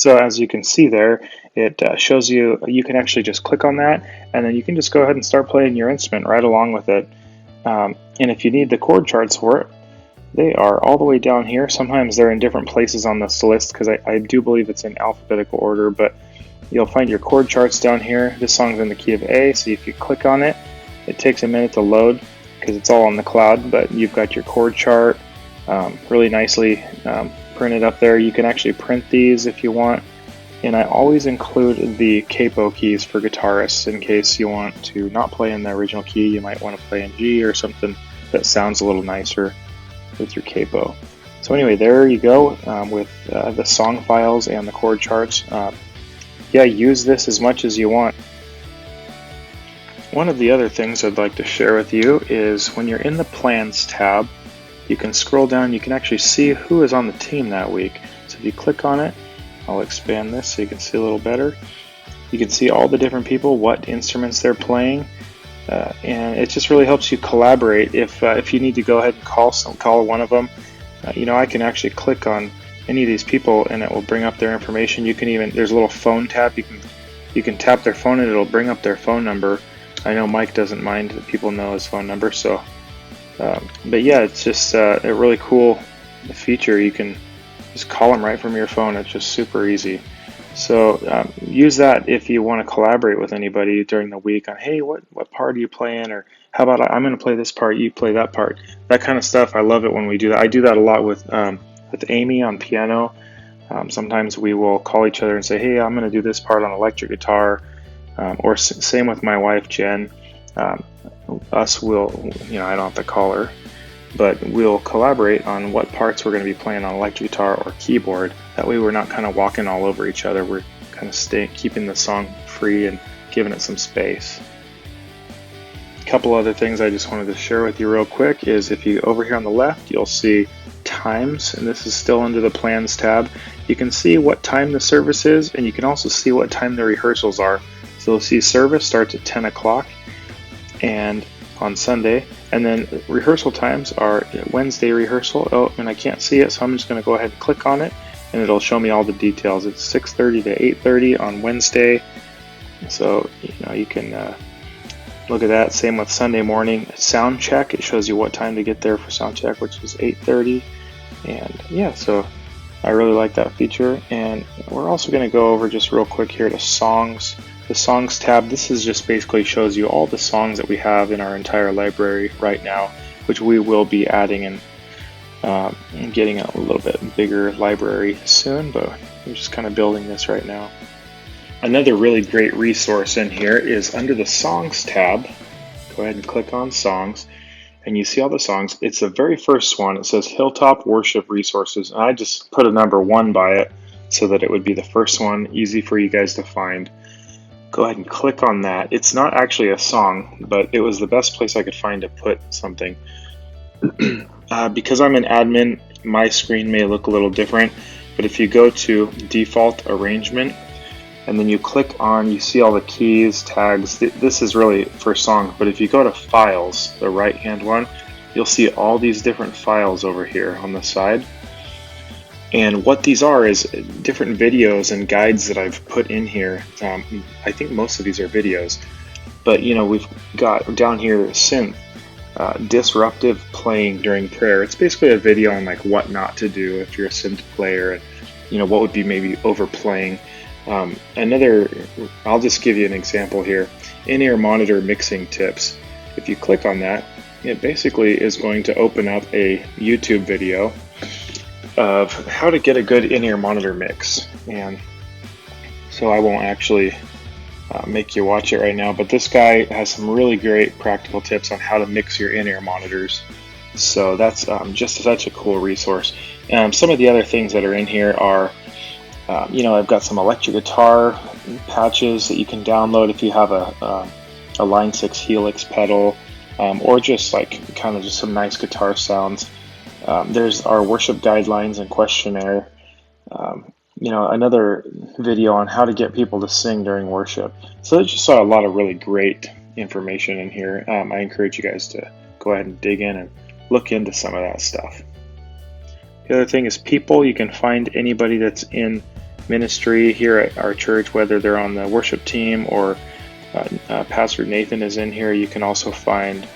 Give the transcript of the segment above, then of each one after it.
So as you can see there, it shows you can actually just click on that, and then you can just go ahead and start playing your instrument right along with it. And if you need the chord charts for it, they are all the way down here. Sometimes they're in different places on this list because I do believe it's in alphabetical order, but you'll find your chord charts down here. This song's in the key of A, so if you click on it, it takes a minute to load because it's all on the cloud, but you've got your chord chart really nicely printed up there. You can actually print these if you want, and I always include the capo keys for guitarists in case you want to not play in the original key. You might want to play in G or something that sounds a little nicer with your capo. So anyway, there you go with the song files and the chord charts. Yeah, use this as much as you want. One of the other things I'd like to share with you is when you're in the Plans tab, you can scroll down, you can actually see who is on the team that week. So if you click on it, I'll expand this so you can see a little better. You can see all the different people, what instruments they're playing, and it just really helps you collaborate. If you need to go ahead and call one of them, I can actually click on any of these people and it will bring up their information. You can even, there's a little phone tap, you can tap their phone and it'll bring up their phone number. I know Mike doesn't mind that people know his phone number, so but yeah, it's just a really cool feature. You can just call them right from your phone. It's just super easy. So use that if you want to collaborate with anybody during the week on, hey, what part are you playing, or how about I'm going to play this part, you play that part, that kind of stuff. I love it when we do that. I do that a lot with Amy on piano. Sometimes we will call each other and say, hey, I'm going to do this part on electric guitar, or same with my wife Jen. Us will, I don't have to call her, but we'll collaborate on what parts we're going to be playing on electric guitar or keyboard. That way we're not kind of walking all over each other. We're kind of keeping the song free and giving it some space. A couple other things I just wanted to share with you real quick is if you over here on the left, you'll see times, and this is still under the Plans tab. You can see what time the service is, and you can also see what time the rehearsals are. So you'll see service starts at 10 o'clock and on Sunday, and then rehearsal times are Wednesday rehearsal. Oh, and I can't see it, so I'm just going to go ahead and click on it, and it'll show me all the details. It's 6:30 to 8:30 on Wednesday, so you can look at that. Same with Sunday morning sound check. It shows you what time to get there for sound check, which is 8:30, and yeah, so I really like that feature. And we're also going to go over just real quick here to songs. The songs tab, this is just basically shows you all the songs that we have in our entire library right now, which we will be adding and getting a little bit bigger library soon, but we're just kind of building this right now. Another really great resource in here is under the songs tab. Go ahead and click on songs and you see all the songs. It's the very first one. It says Hilltop Worship Resources, and I just put a number 1 by it so that it would be the first one, easy for you guys to find. Go ahead and click on that. It's not actually a song, but it was the best place I could find to put something. Because I'm an admin, my screen may look a little different, but if you go to default arrangement and then you click on, you see all the keys, tags. This is really for songs, but if you go to files, the right hand one, you'll see all these different files over here on the side. And what these are is different videos and guides that I've put in here. I think most of these are videos, but we've got down here synth, disruptive playing during prayer. It's basically a video on like what not to do if you're a synth player, and what would be maybe overplaying. I'll just give you an example here. In-ear monitor mixing tips. If you click on that, it basically is going to open up a YouTube video of how to get a good in-ear monitor mix. And so I won't actually make you watch it right now, but this guy has some really great practical tips on how to mix your in-ear monitors. So that's just such a cool resource. Some of the other things that are in here are, I've got some electric guitar patches that you can download if you have a Line 6 Helix pedal, or just like kind of just some nice guitar sounds. There's our worship guidelines and questionnaire. Another video on how to get people to sing during worship. So I just saw a lot of really great information in here. I encourage you guys to go ahead and dig in and look into some of that stuff. The other thing is people. You can find anybody that's in ministry here at our church, whether they're on the worship team or Pastor Nathan is in here. You can also find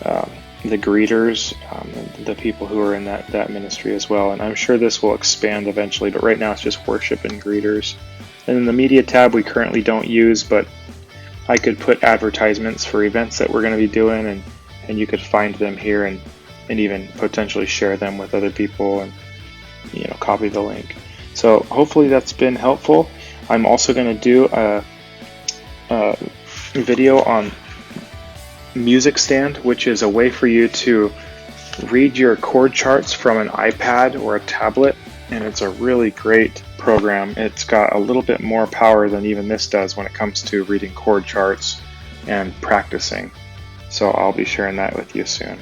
the greeters, the people who are in that ministry as well. And I'm sure this will expand eventually, but right now it's just worship and greeters. And then the media tab we currently don't use, but I could put advertisements for events that we're going to be doing, and you could find them here and even potentially share them with other people and copy the link. So hopefully that's been helpful. I'm also going to do a video on Music Stand, which is a way for you to read your chord charts from an iPad or a tablet, and it's a really great program. It's got a little bit more power than even this does when it comes to reading chord charts and practicing. So I'll be sharing that with you soon.